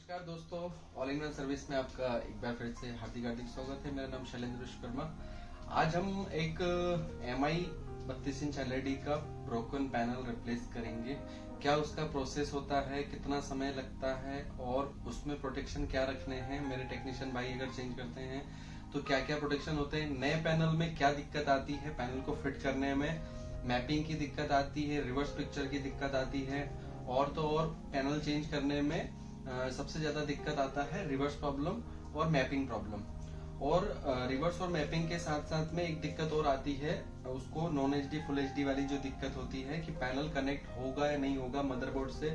नमस्कार दोस्तों, all in one service में आपका एक बार फिर से हार्दिक स्वागत है। मेरा नाम शैलेंद्र विश्वकर्मा। आज हम एक MI 32 इंच LED का ब्रोकन पैनल रिप्लेस करेंगे। क्या उसका प्रोसेस होता है, कितना समय लगता है और उसमें प्रोटेक्शन क्या रखने हैं। मेरे टेक्नीशियन भाई अगर चेंज करते हैं तो क्या क्या प्रोटेक्शन होते हैं, नए पैनल में क्या दिक्कत आती है, पैनल को फिट करने में मैपिंग की दिक्कत आती है, रिवर्स पिक्चर की दिक्कत आती है, और तो और पैनल चेंज करने में सबसे ज्यादा दिक्कत आता है रिवर्स प्रॉब्लम और मैपिंग प्रॉब्लम। और रिवर्स और मैपिंग के साथ साथ में एक दिक्कत और आती है, उसको नॉन HD फुल HD वाली जो दिक्कत होती है कि पैनल कनेक्ट होगा या नहीं होगा मदरबोर्ड से,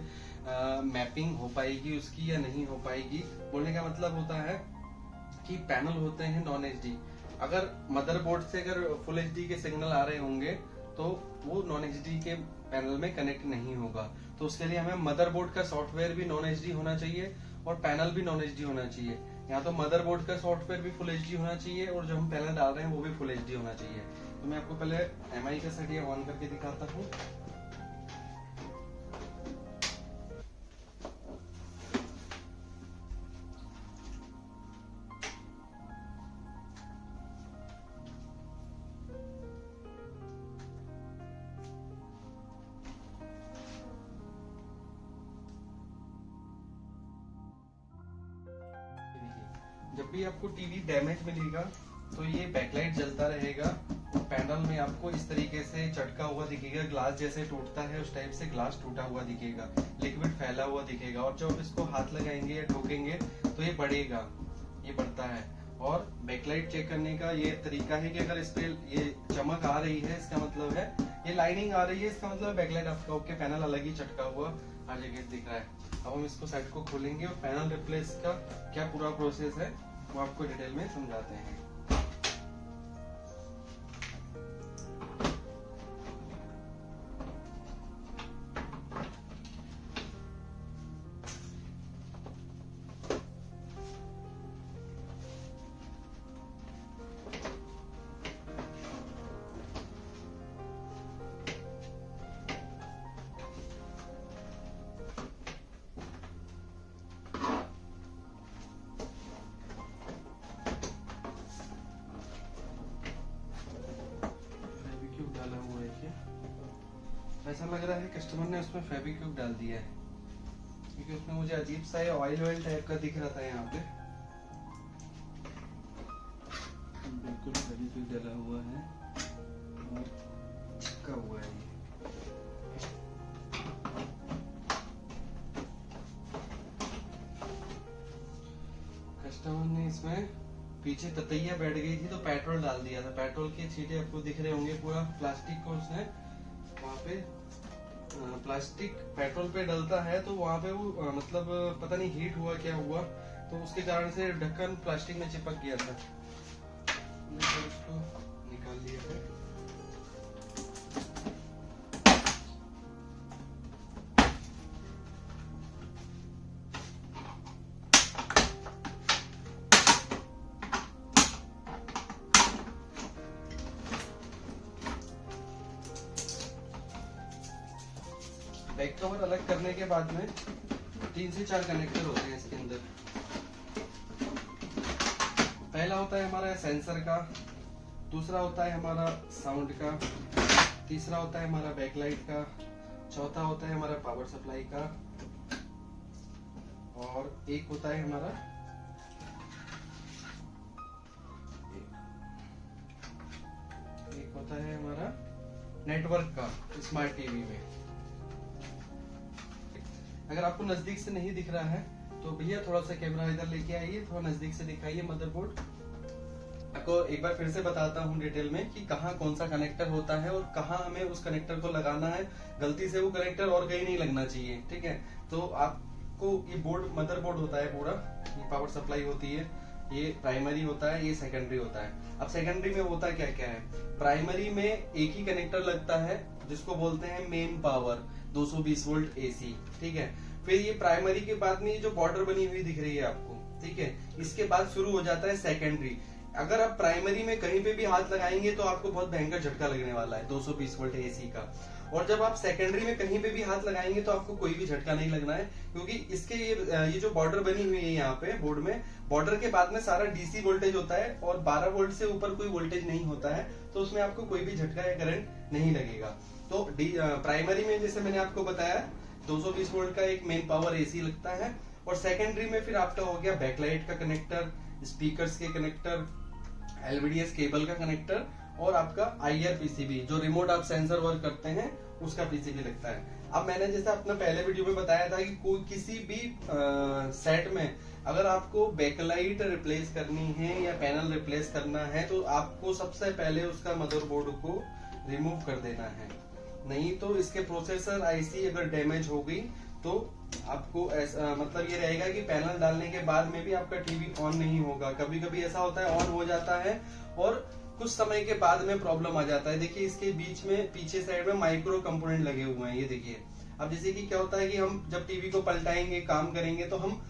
मैपिंग हो पाएगी उसकी या नहीं हो पाएगी। बोलने का मतलब होता है कि पैनल होते हैं नॉन HD, अगर मदरबोर्ड से अगर फुल HD के सिग्नल आ रहे होंगे तो वो नॉन HD के पैनल में कनेक्ट नहीं होगा। तो उसके लिए हमें मदरबोर्ड का सॉफ्टवेयर भी नॉन HD होना चाहिए और पैनल भी नॉन HD होना चाहिए। यहाँ तो मदरबोर्ड का सॉफ्टवेयर भी फुल HD होना चाहिए और जो हम पैनल डाल रहे हैं वो भी फुल HD होना चाहिए। तो मैं आपको पहले MI का सेट ऑन करके दिखाता हूँ। जब भी आपको टीवी डैमेज मिलेगा तो ये बैकलाइट जलता रहेगा और पैनल में आपको इस तरीके से चटका हुआ दिखेगा, ग्लास जैसे टूटता है उस टाइप से ग्लास टूटा हुआ दिखेगा, लिक्विड फैला हुआ दिखेगा। और जब इसको हाथ लगाएंगे या ठोकेंगे तो ये बढ़ेगा, ये बढ़ता है। और बैकलाइट चेक करने का ये तरीका है कि अगर इस पे ये चमक आ रही है इसका मतलब है, ये लाइनिंग आ रही है इसका मतलब बैकलाइट आपका ओके, पैनल अलग ही चटका हुआ हर जगह दिख रहा है। अब हम इसको साइड को खोलेंगे और पैनल रिप्लेस का क्या पूरा प्रोसेस है वो आपको डिटेल में समझाते हैं। ऐसा लग रहा है कस्टमर ने उसमें फेविक्विक डाल दिया है, क्योंकि उसमें मुझे अजीब सा ऑयल टाइप का दिख रहा था। यहाँ पे बिल्कुल फेविक्विक डाला हुआ है और चिपका हुआ है ये। कस्टमर ने इसमें पीछे ततैया बैठ गई थी तो पेट्रोल डाल दिया था। पेट्रोल के छींटे आपको दिख रहे होंगे, पूरा प्लास्टिक को उसने वहाँ पे प्लास्टिक पेट्रोल पे डलता है तो वहाँ पे वो मतलब पता नहीं हीट हुआ क्या हुआ, तो उसके कारण से ढक्कन प्लास्टिक में चिपक गया था। मैंने उसको निकाल लिया है। बैक कवर अलग करने के बाद में 3 से 4 कनेक्टर होते हैं इसके अंदर। पहला होता है हमारा सेंसर का, दूसरा होता है हमारा साउंड का, तीसरा होता है हमारा बैकलाइट का, चौथा होता है हमारा पावर सप्लाई का, और एक होता है हमारा नेटवर्क का स्मार्ट टीवी में। अगर आपको नजदीक से नहीं दिख रहा है तो भैया थोड़ा सा कैमरा इधर लेके आइए, थोड़ा नजदीक से दिखाइए मदरबोर्ड। आपको एक बार फिर से बताता हूँ डिटेल में कि कहाँ कौन सा कनेक्टर होता है और कहाँ हमें उस कनेक्टर को लगाना है। गलती से वो कनेक्टर और कहीं नहीं लगना चाहिए, ठीक है। तो आपको ये बोर्ड मदरबोर्ड होता है पूरा, ये पावर सप्लाई होती है, ये प्राइमरी होता है, ये सेकेंडरी होता है। अब सेकेंडरी में होता क्या क्या है, प्राइमरी में एक ही कनेक्टर लगता है जिसको बोलते हैं मेन पावर 220 वोल्ट AC, ठीक है। फिर ये प्राइमरी के बाद में ये जो बॉर्डर बनी हुई दिख रही है आपको, ठीक है, इसके बाद शुरू हो जाता है सेकेंडरी। अगर आप प्राइमरी में कहीं पे भी हाथ लगाएंगे तो आपको बहुत भयंकर झटका लगने वाला है 220 वोल्ट AC का। और जब आप सेकेंडरी में कहीं पे भी हाथ लगाएंगे तो आपको कोई भी झटका नहीं लगना है, क्योंकि इसके ये जो बॉर्डर बनी हुई है यहाँ पे बोर्ड में, बॉर्डर के बाद में सारा डीसी वोल्टेज होता है और 12 वोल्ट से ऊपर कोई वोल्टेज नहीं होता है, तो उसमें आपको कोई भी झटका या करंट नहीं लगेगा। तो प्राइमरी में जैसे मैंने आपको बताया 220 वोल्ट का एक मेन पावर एसी लगता है, और सेकेंडरी में फिर आपका हो गया बैकलाइट का कनेक्टर, स्पीकर्स के कनेक्टर, एलवीडीएस केबल का कनेक्टर, और आपका आईआर पीसीबी जो रिमोट आप सेंसर वर्क करते हैं उसका पीसीबी लगता है। अब मैंने जैसे अपना पहले वीडियो में बताया था कि कोई किसी भी सेट में अगर आपको बैकलाइट रिप्लेस करनी है या पैनल रिप्लेस करना है तो आपको सबसे पहले उसका मदरबोर्ड को रिमूव कर देना है, नहीं तो इसके प्रोसेसर आईसी अगर डैमेज हो गई तो आपको ऐसा मतलब ये रहेगा कि पैनल डालने के बाद में भी आपका टीवी ऑन नहीं होगा। कभी कभी ऐसा होता है ऑन हो जाता है और कुछ समय के बाद में प्रॉब्लम आ जाता है। देखिए इसके बीच में पीछे साइड में माइक्रो कंपोनेंट लगे हुए हैं, ये देखिए। अब जैसे कि क्या होता है कि हम जब टीवी को पलटाएंगे काम करेंगे तो हम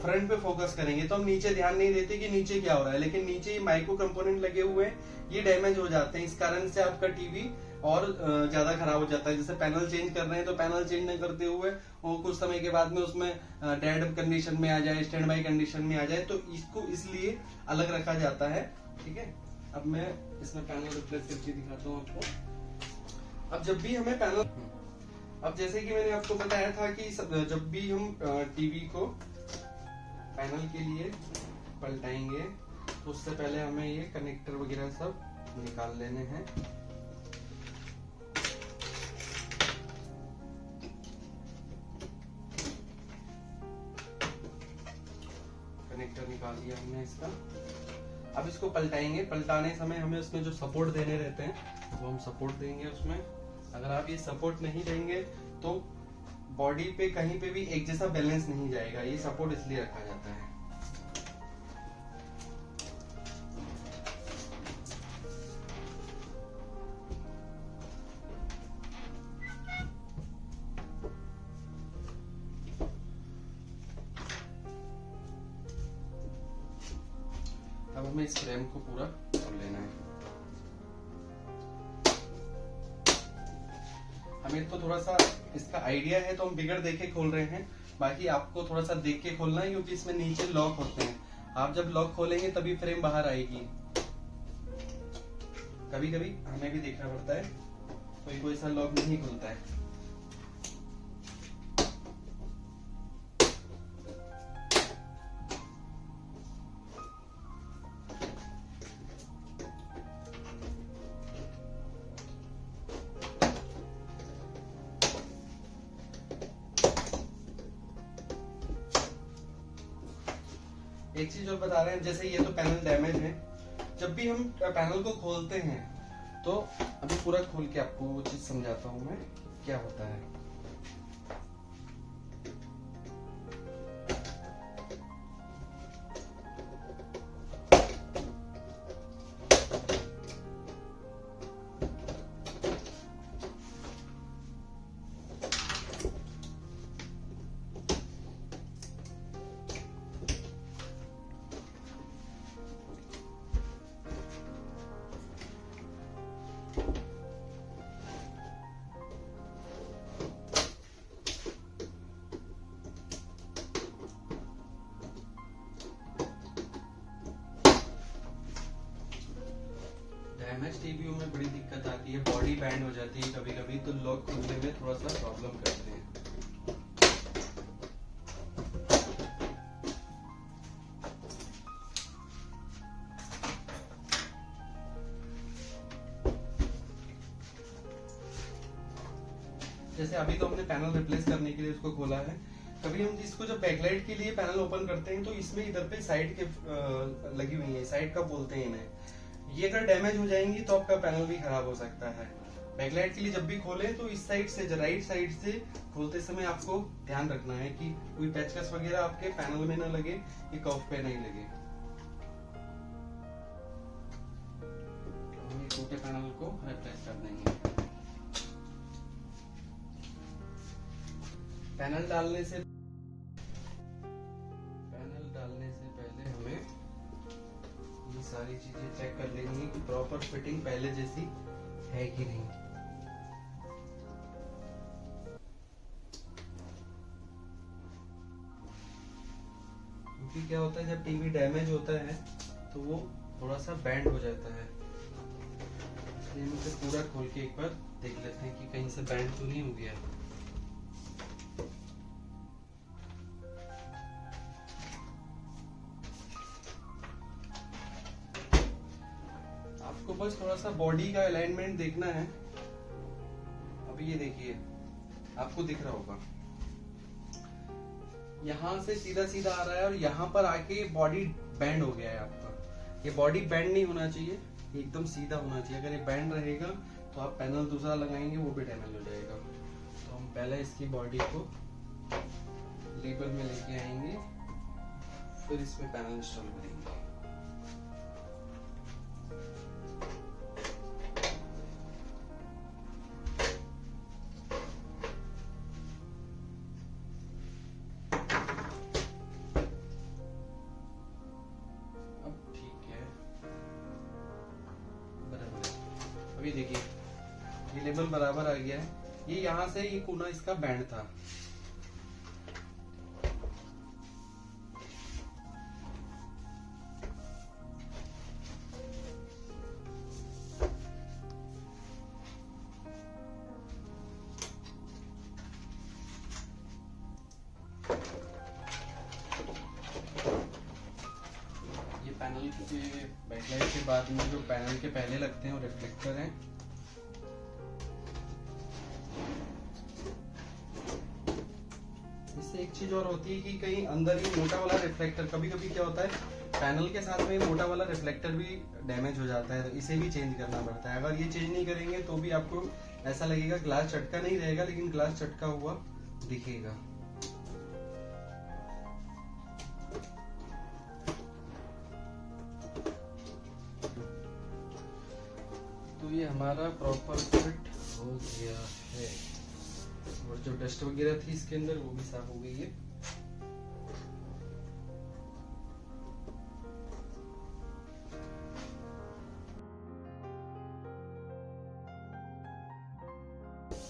फ्रंट पे फोकस करेंगे तो हम नीचे ध्यान नहीं देते कि नीचे क्या हो रहा है, लेकिन नीचे माइक्रो कंपोनेंट लगे हुए हैं, ये डैमेज हो जाते हैं। इस कारण से आपका टीवी और ज्यादा खराब हो जाता है। जैसे पैनल चेंज कर रहे हैं तो पैनल चेंज नहीं करते हुए वो कुछ समय के बाद में उसमें डेड कंडीशन में आ जाए, स्टैंड बाई कंडीशन में आ जाए, तो इसको इसलिए अलग रखा जाता है। ठीक है, अब मैं इसमें पैनल रिप्लेस करके दिखाता हूँ आपको। अब जब भी हमें पैनल, अब जैसे कि मैंने आपको बताया था कि जब भी हम टीवी को पैनल के लिए पलटाएंगे तो उससे पहले हमें ये कनेक्टर वगैरह सब निकाल लेने हैं। कनेक्टर निकाल दिया हमने इसका। अब इसको पलटाएंगे, पलटाने समय हमें उसमें जो सपोर्ट देने रहते हैं वो हम सपोर्ट देंगे उसमें। अगर आप ये सपोर्ट नहीं देंगे तो बॉडी पे कहीं पे भी एक जैसा बैलेंस नहीं जाएगा, ये सपोर्ट इसलिए रखा जाता है। अब हमें इस फ्रेम को पूरा खोल लेना है। हमें तो थोड़ा सा इसका आइडिया है तो हम बिगड़ देखे खोल रहे हैं, बाकी आपको थोड़ा सा देख के खोलना है क्योंकि इसमें नीचे लॉक होते हैं। आप जब लॉक खोलेंगे तभी फ्रेम बाहर आएगी। कभी कभी हमें भी देखना पड़ता है, कोई कोई सा लॉक नहीं खुलता है। एक चीज और बता रहे हैं, जैसे ये तो पैनल डैमेज है, जब भी हम पैनल को खोलते हैं तो अभी पूरा खोल के आपको वो चीज समझाता हूं मैं क्या होता है। डैमेज टीवीओ में बड़ी दिक्कत आती है, बॉडी बैंड हो जाती है कभी कभी, तो लॉक खुलने में थोड़ा सा प्रॉब्लम करते हैं। जैसे अभी तो हमने पैनल रिप्लेस करने के लिए इसको खोला है, कभी हम इसको जब बैकलाइट के लिए पैनल ओपन करते हैं तो इसमें इधर पे साइड के लगी हुई है, साइड का बोलते हैं इन्हें, ये अगर डैमेज हो जाएंगी तो आपका पैनल भी खराब हो सकता है। बैकलाइट के लिए जब भी खोले तो इस साइड से, राइट साइड से खोलते समय आपको ध्यान रखना है कि कोई पेचकस वगैरह आपके पैनल में ना लगे, ये कर्व पे नहीं लगे। टूटे पैनल को रिप्लेस कर देंगे। पैनल डालने से पहले हमें ये सारी चीजें चेक कर लेनी है कि प्रॉपर फिटिंग पहले जैसी है कि नहीं। क्योंकि क्या होता है जब टीवी डैमेज होता है तो वो थोड़ा सा बैंड हो जाता है, इसलिए हम इसे पूरा खोल के एक बार देख लेते हैं कि कहीं से बैंड तो नहीं हो गया। आपको बस थोड़ा सा बॉडी का अलाइनमेंट देखना है। अभी ये देखिए, आपको दिख रहा होगा यहाँ से सीधा सीधा आ रहा है और यहाँ पर आके बॉडी बैंड हो गया है आपका। ये बॉडी बैंड नहीं होना चाहिए, ये एकदम सीधा होना चाहिए। अगर ये बैंड रहेगा तो आप पैनल दूसरा लगाएंगे वो भी डैमेज हो जाएगा। तो हम पहले इसकी बॉडी को लेबल में लेके आएंगे, फिर इसमें पैनल इंस्टॉल करेंगे। अभी देखिए ये लेवल बराबर आ गया है। ये यहाँ से ये कोना इसका बैंड था। ये पैनल के बैकलाइट के बाद में जो पैनल के पहले लगते हैं वो रिफ्लेक्टर हैं। इससे एक चीज और होती है कि कहीं अंदर ही मोटा वाला रिफ्लेक्टर, कभी कभी क्या होता है पैनल के साथ में मोटा वाला रिफ्लेक्टर भी डैमेज हो जाता है, तो इसे भी चेंज करना पड़ता है। अगर ये चेंज नहीं करेंगे तो भी आपको ऐसा लगेगा ग्लास चटका नहीं रहेगा, लेकिन ग्लास चटका हुआ दिखेगा। तो ये हमारा प्रॉपर फिट हो गया है और जो डस्ट वगैरह थी इसके अंदर वो भी साफ हो गई है।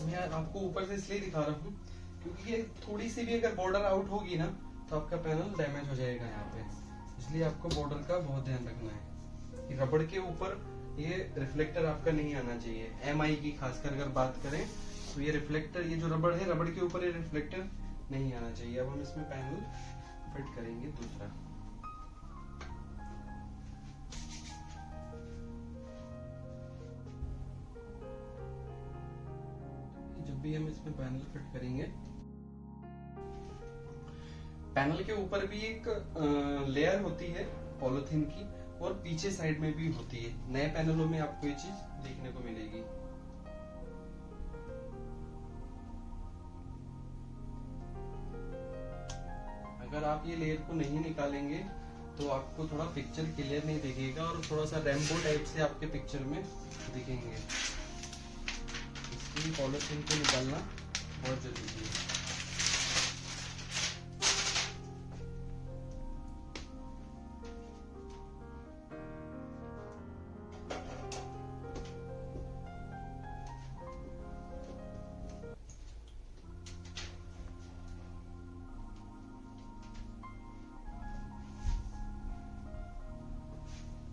मैं आपको ऊपर से इसलिए दिखा रहा हूँ क्योंकि ये थोड़ी सी भी अगर बॉर्डर आउट होगी ना तो आपका पैनल डैमेज हो जाएगा यहाँ पे, इसलिए आपको बॉर्डर का बहुत ध्यान रखना है कि रबड़ के ऊपर ये रिफ्लेक्टर आपका नहीं आना चाहिए। एमआई की खासकर अगर बात करें तो ये रिफ्लेक्टर, ये जो रबड़ है, रबड़ के ऊपर ये रिफ्लेक्टर नहीं आना चाहिए। अब हम इसमें पैनल फिट करेंगे दूसरा। जब भी हम इसमें पैनल फिट करेंगे, पैनल के ऊपर भी एक लेयर होती है पॉलीथीन की और पीछे साइड में भी होती है। नए पैनलों में आपको ये चीज देखने को मिलेगी। अगर आप ये लेयर को नहीं निकालेंगे तो आपको थोड़ा पिक्चर क्लियर नहीं दिखेगा और थोड़ा सा रेम्बो टाइप से आपके पिक्चर में दिखेंगे। इसलिए पॉलीथीन को निकालना बहुत जरूरी है।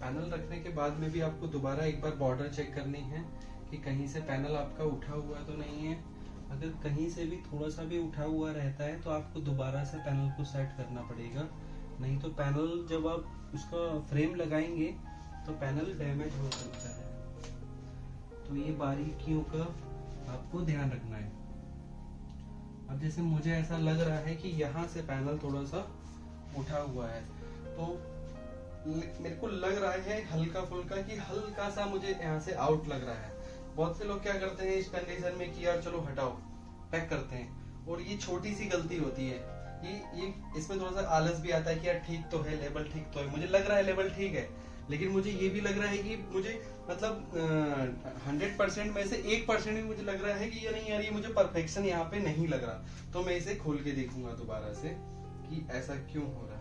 पैनल रखने के बाद में भी आपको दोबारा एक बार बॉर्डर चेक करनी है कि कहीं से पैनल आपका उठा हुआ तो नहीं है। अगर कहीं से भी थोड़ा सा भी उठा हुआ रहता है तो आपको दोबारा से पैनल को सेट करना पड़ेगा, नहीं तो पैनल जब आप उसका फ्रेम लगाएंगे तो पैनल डैमेज हो सकता है। तो ये बारीकियों का आपको ध्यान रखना है। अब जैसे मुझे ऐसा लग रहा है कि यहाँ से पैनल थोड़ा सा उठा हुआ है, तो मेरे को लग रहा है हल्का फुल्का कि हल्का सा मुझे यहाँ से आउट लग रहा है। बहुत से लोग क्या करते हैं इस कंडीशन में कि यार चलो हटाओ, पैक करते हैं, और ये छोटी सी गलती होती है। ये इसमें थोड़ा सा आलस भी आता है कि यार ठीक तो है, लेवल ठीक तो है, मुझे लग रहा है लेवल ठीक है, लेकिन मुझे ये भी लग रहा है कि मुझे मतलब 100% में से 1% भी मुझे लग रहा है कि नहीं यार ये मुझे परफेक्शन यहाँ पे नहीं लग रहा। तो मैं इसे खोल के देखूंगा दोबारा से कि ऐसा क्यों हो रहा है।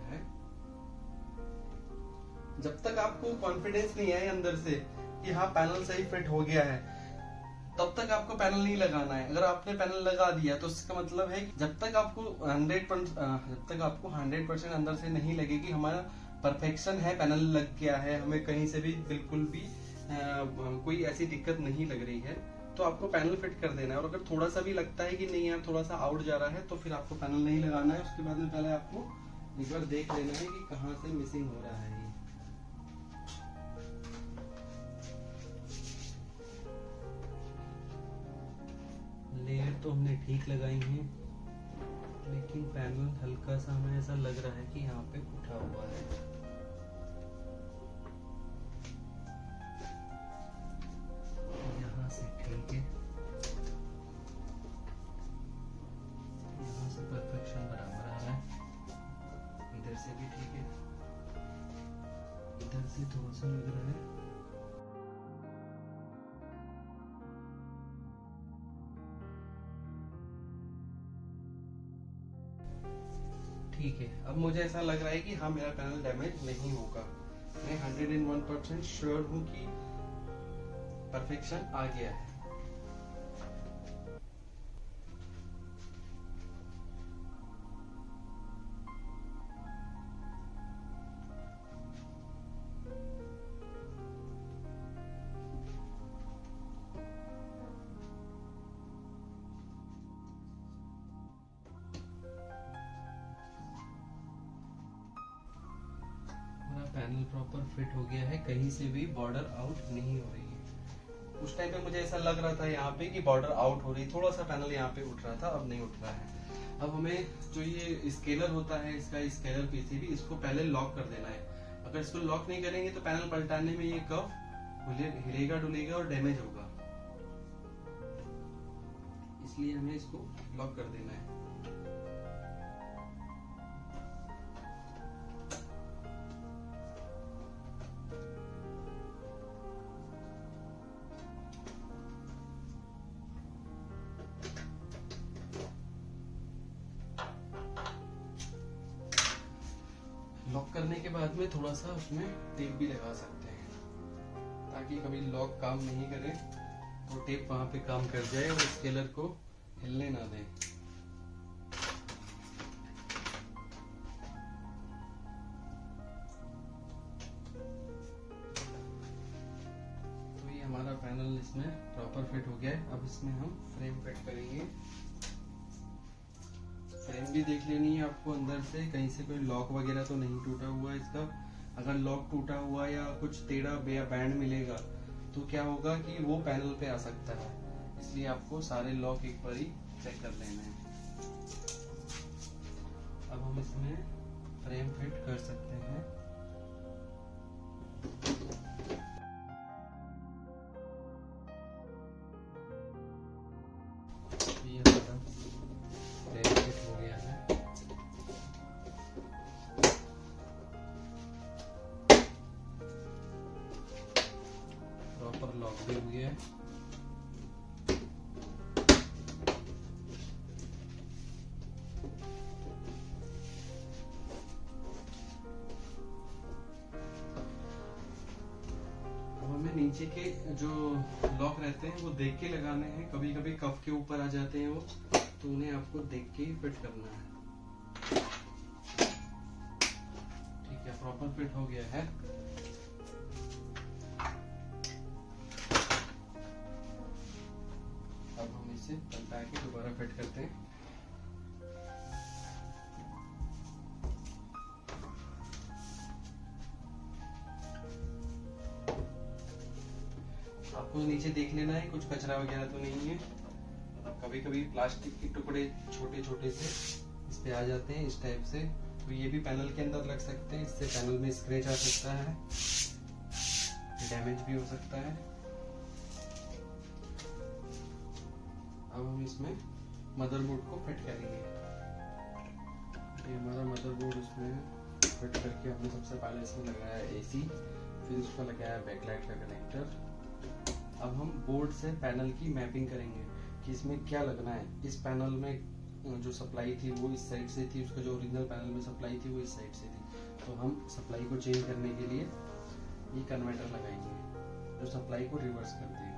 जब तक आपको कॉन्फिडेंस नहीं आए अंदर से कि हाँ पैनल सही फिट हो गया है, तब तक आपको पैनल नहीं लगाना है। अगर आपने पैनल लगा दिया तो इसका मतलब है जब तक आपको 100% अंदर से नहीं लगे कि हमारा परफेक्शन है, पैनल लग गया है, हमें कहीं से भी बिल्कुल भी कोई ऐसी दिक्कत नहीं लग रही है, तो आपको पैनल फिट कर देना है। और अगर थोड़ा सा भी लगता है कि नहीं यार थोड़ा सा आउट जा रहा है, तो फिर आपको पैनल नहीं लगाना है। उसके बाद में पहले आपको एक बार देख लेना है कि कहाँ से मिसिंग हो रहा है। लेयर तो हमने ठीक लगाई है, लेकिन पैनल हल्का सा हमें ऐसा लग रहा है कि यहाँ पे उठा हुआ है। यहाँ से ठीक है, यहाँ से परफेक्शन बराबर आ रहा है, इधर से भी ठीक है, इधर से थोड़ा सा लग रहा है। ठीक है, अब मुझे ऐसा लग रहा है कि हाँ मेरा पैनल डैमेज नहीं होगा। मैं 101% श्योर हूँ कि परफेक्शन आ गया है। पैनल प्रॉपर फिट हो गया है, कहीं से भी बॉर्डर आउट नहीं हो रही है। उस टाइम पे मुझे ऐसा लग रहा था यहाँ पे कि बॉर्डर आउट हो रही, थोड़ा सा पैनल यहाँ पे उठ रहा था, अब नहीं उठ रहा है। अब हमें जो ये स्केलर होता है, इसका स्केलर पीसीबी, इसको पहले लॉक कर देना है। अगर इसको लॉक नहीं करेंगे तो पैनल पलटाने में ये कर्व हिलेगा डुलेगा और डैमेज होगा, इसलिए हमें इसको लॉक कर देना है। लॉक करने के बाद में थोड़ा सा उसमें टेप भी लगा सकते हैं, ताकि कभी लॉक काम नहीं करे तो टेप वहां पे काम कर जाए और स्केलर को हिलने ना दे। तो ये हमारा पैनल इसमें प्रॉपर फिट हो गया है। अब इसमें हम फ्रेम फिट करेंगे। फ्रेम भी देख लेनी है आपको अंदर से, कहीं से कोई लॉक वगैरह तो नहीं टूटा हुआ इसका। अगर लॉक टूटा हुआ या कुछ टेढ़ा या बैंड मिलेगा तो क्या होगा कि वो पैनल पे आ सकता है, इसलिए आपको सारे लॉक एक बार ही चेक कर लेना है। अब हम इसमें फ्रेम फिट कर सकते हैं। ये हमारा फ्रेम फिट हो गया है। प्रॉपर लॉक भी हो गया है। हमें नीचे के जो लॉक रहते हैं वो देख के लगाने हैं, कभी कभी कफ के ऊपर आ जाते हैं वो, तो उन्हें आपको देख के ही फिट करना है। ठीक है, प्रॉपर फिट हो गया है। अब हम इसे पलटा के दोबारा फिट करते हैं। आपको नीचे देख लेना है कुछ कचरा वगैरह तो नहीं है। कभी कभी प्लास्टिक के टुकड़े छोटे छोटे से इस पे आ जाते हैं इस टाइप से, तो ये भी पैनल के अंदर लग सकते हैं। इससे पैनल में स्क्रैच आ सकता है, डैमेज भी हो सकता है। अब हम इसमें मदरबोर्ड को फिट करेंगे। ये हमारा मदरबोर्ड इसमें फिट करके हमने सबसे पहले इसमें लगाया एसी, फिर उसका लगाया बैकलाइट का कनेक्टर। अब हम बोर्ड से पैनल की मैपिंग करेंगे कि इसमें क्या लगना है। इस पैनल में जो सप्लाई थी वो इस साइड से थी, उसका जो ओरिजिनल पैनल में सप्लाई थी वो इस साइड से थी, तो हम सप्लाई को चेंज करने के लिए ये कन्वर्टर लगाएंगे जो सप्लाई को रिवर्स कर देगा।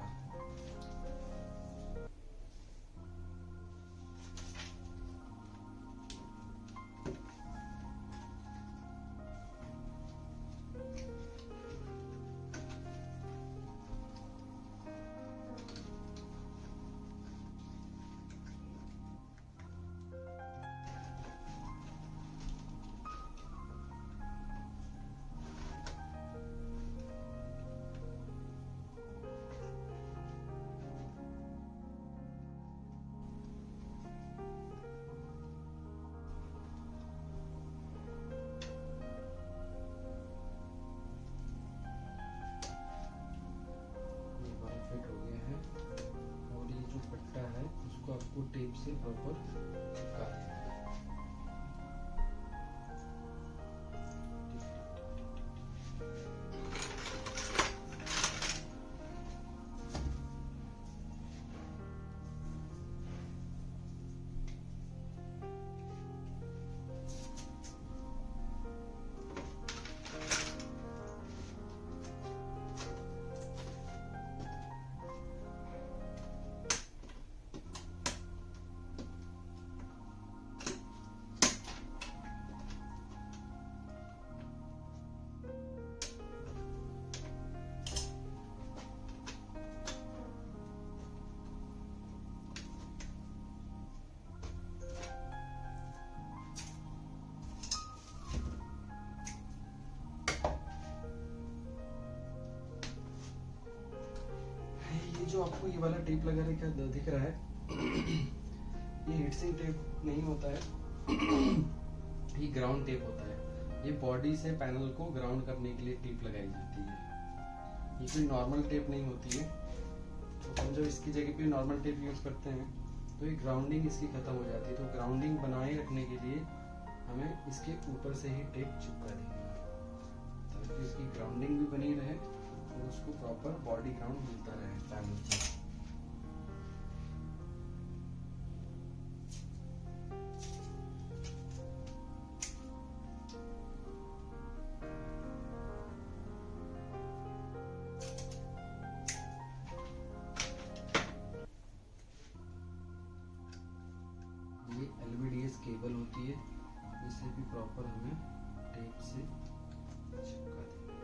टेप से प्रॉपर चिपका देंगे। जो आपको ये वाला टेप लगा रखा दिख रहा है ये हीटसिंक टेप नहीं होता है, ये ग्राउंड टेप होता है। ये बॉडी से पैनल को ग्राउंड करने के लिए टेप लगाई जाती है। ये कोई नॉर्मल टेप नहीं होती है। तो हम जब इसकी जगह पे नॉर्मल टेप यूज करते हैं तो ये ग्राउंडिंग इसकी खत्म हो जाती है। तो ग्राउंडिंग बनाए रखने के लिए हमें इसके ऊपर से ही टेप चिपका देंगे ताकि इसकी ग्राउंडिंग भी बनी रहे और उसको प्रॉपर बॉडी ग्राउंड मिलता रहे पैनल से। ये LVDS केबल होती है, इसे भी प्रॉपर हमें टेप से चिपका देंगे।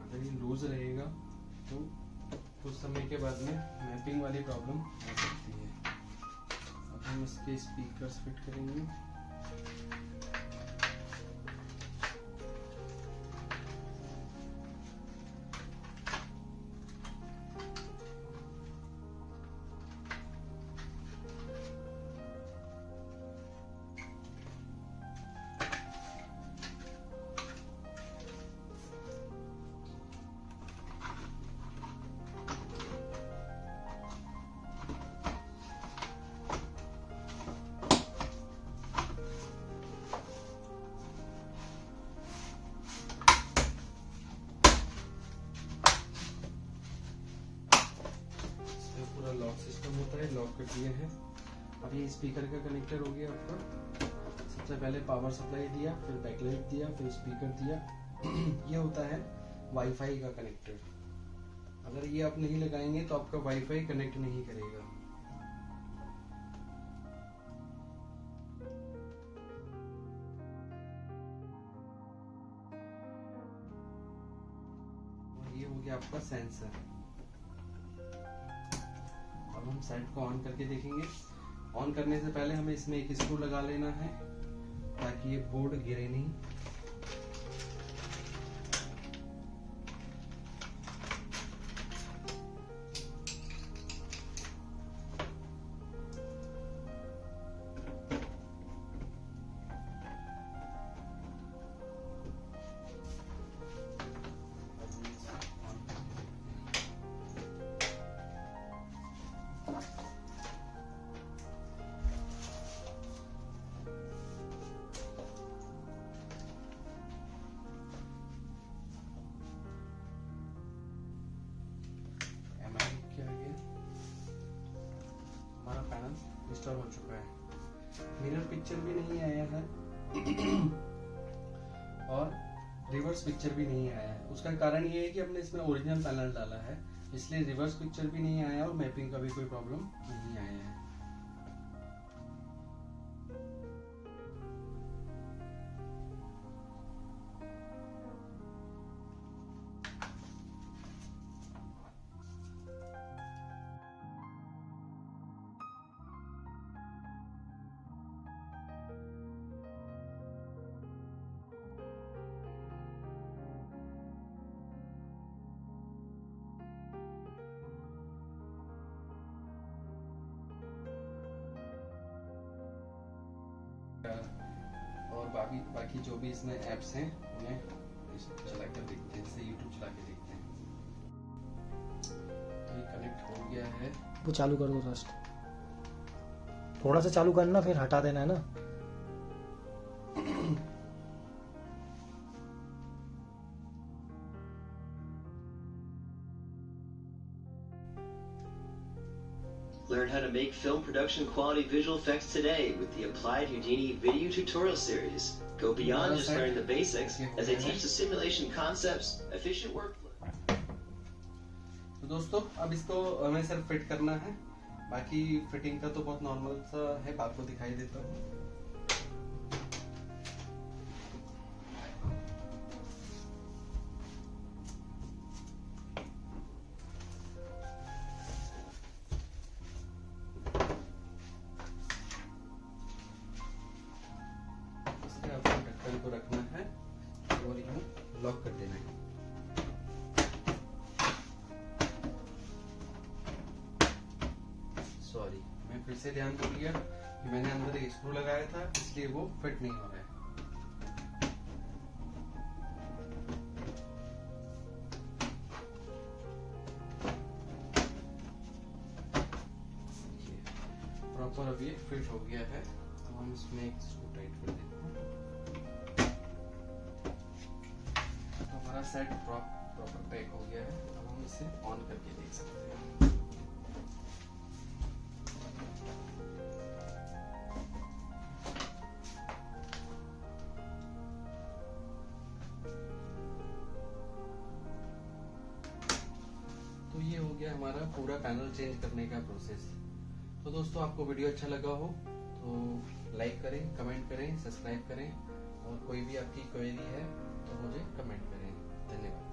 अगर ये लूज रहेगा तो कुछ समय के बाद में मैपिंग वाली प्रॉब्लम आ सकती है। अब हम इसके स्पीकर्स फिट करेंगे। लॉक सिस्टम होता है, लॉक कर दिया है। अब ये स्पीकर का कनेक्टर हो गया आपका। सबसे पहले पावर सप्लाई दिया, फिर बैकलाइट दिया, फिर स्पीकर दिया। ये होता है वाईफाई का कनेक्टर। अगर ये आप नहीं लगाएंगे तो आपका वाईफाई कनेक्ट नहीं करेगा। और ये हो गया आपका सेंसर। अब हम सेट को ऑन करके देखेंगे। ऑन करने से पहले हमें इसमें एक स्क्रू लगा लेना है ताकि ये बोर्ड गिरे नहीं। इंस्टॉल हो चुका है। मिरर पिक्चर भी नहीं आया है और रिवर्स पिक्चर भी नहीं आया है। उसका कारण ये है कि हमने इसमें ओरिजिनल पैनल डाला है, इसलिए रिवर्स पिक्चर भी नहीं आया और मैपिंग का भी कोई प्रॉब्लम नहीं आया है। और बाकी जो भी इसमें ऐप्स हैं उन्हें चला कर देखते हैं, जैसे YouTube चला के देखते हैं। कनेक्ट हो गया है। वो चालू कर दो फर्स्ट, थोड़ा सा चालू करना फिर हटा देना है ना। Learn how to make film production quality visual effects today with the Applied Houdini video tutorial series. Go beyond just learning the basics as they teach the simulation concepts, efficient workflow. तो दोस्तों अब इसको हमें सिर्फ fit करना है, बाकी fitting का तो बहुत नॉर्मल सा है, आपको दिखाई देता हूँ। को रखना है और यहाँ लॉक कर देना है। सॉरी, मैं फिर से ध्यान कर लिया कि मैंने अंदर एक स्क्रू लगाया था, इसलिए वो फिट नहीं हो रहा है। प्रॉपर अब ये फिट हो गया है। तो हम इसमें एक स्क्रू टाइट कर देते हैं। हमारा सेट प्रॉपर पैक हो गया है। अब हम इसे ऑन करके देख सकते हैं। तो ये हो गया हमारा पूरा पैनल चेंज करने का प्रोसेस। तो दोस्तों आपको वीडियो अच्छा लगा हो तो लाइक करें, कमेंट करें, सब्सक्राइब करें और कोई भी आपकी क्वेरी है तो मुझे कमेंट करें। धन्यवाद।